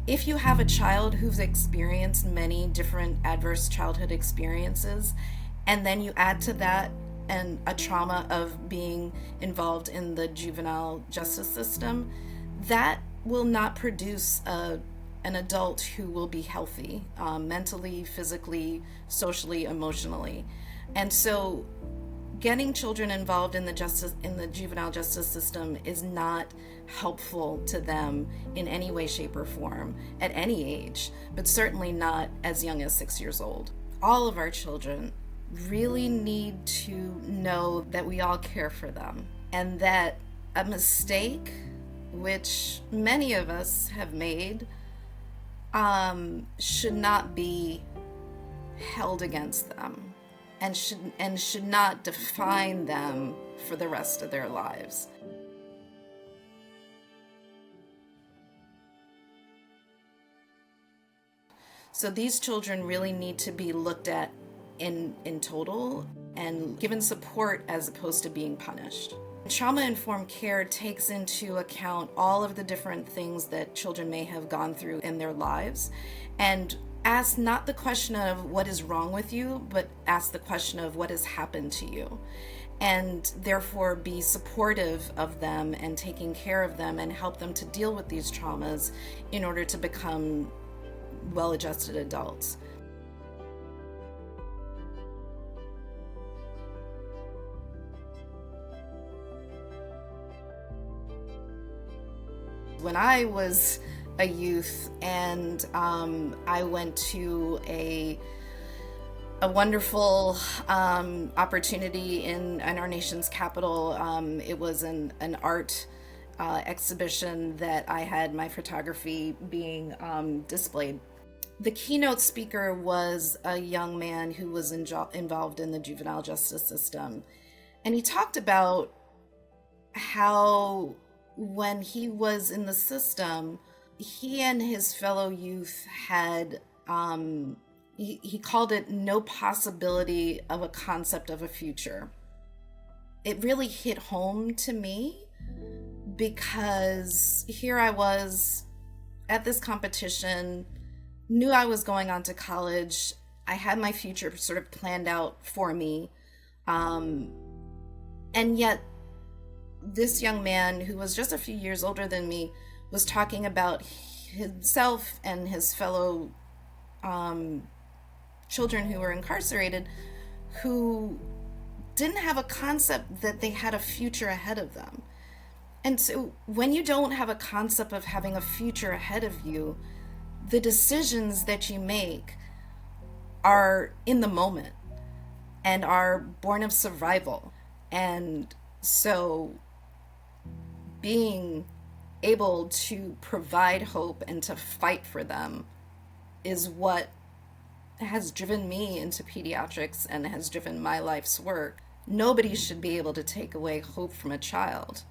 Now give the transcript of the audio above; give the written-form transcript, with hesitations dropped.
If you have a child who's experienced many different adverse childhood experiences, and then you add to that and a trauma of being involved in the juvenile justice system, that will not produce an adult who will be healthy, mentally, physically, socially, emotionally. And so getting children involved in the juvenile justice system is not helpful to them in any way, shape, or form at any age, but certainly not as young as 6 years old. All of our children really need to know that we all care for them, and that a mistake, which many of us have made, should not be held against them, and should not define them for the rest of their lives. So these children really need to be looked at in total and given support as opposed to being punished. Trauma-informed care takes into account all of the different things that children may have gone through in their lives, and ask not the question of what is wrong with you, but ask the question of what has happened to you, and therefore be supportive of them and taking care of them and help them to deal with these traumas in order to become well-adjusted adults. When I was a youth and I went to a wonderful opportunity in our nation's capital. It was an art exhibition that I had my photography being displayed. The keynote speaker was a young man who was involved in the juvenile justice system. And he talked about how when he was in the system, he and his fellow youth had, he called it no possibility of a concept of a future. It really hit home to me because here I was at this competition, knew I was going on to college. I had my future sort of planned out for me. And yet this young man who was just a few years older than me was talking about himself and his fellow children who were incarcerated who didn't have a concept that they had a future ahead of them. And so when you don't have a concept of having a future ahead of you, the decisions that you make are in the moment and are born of survival. And so being able to provide hope and to fight for them is what has driven me into pediatrics and has driven my life's work. Nobody should be able to take away hope from a child.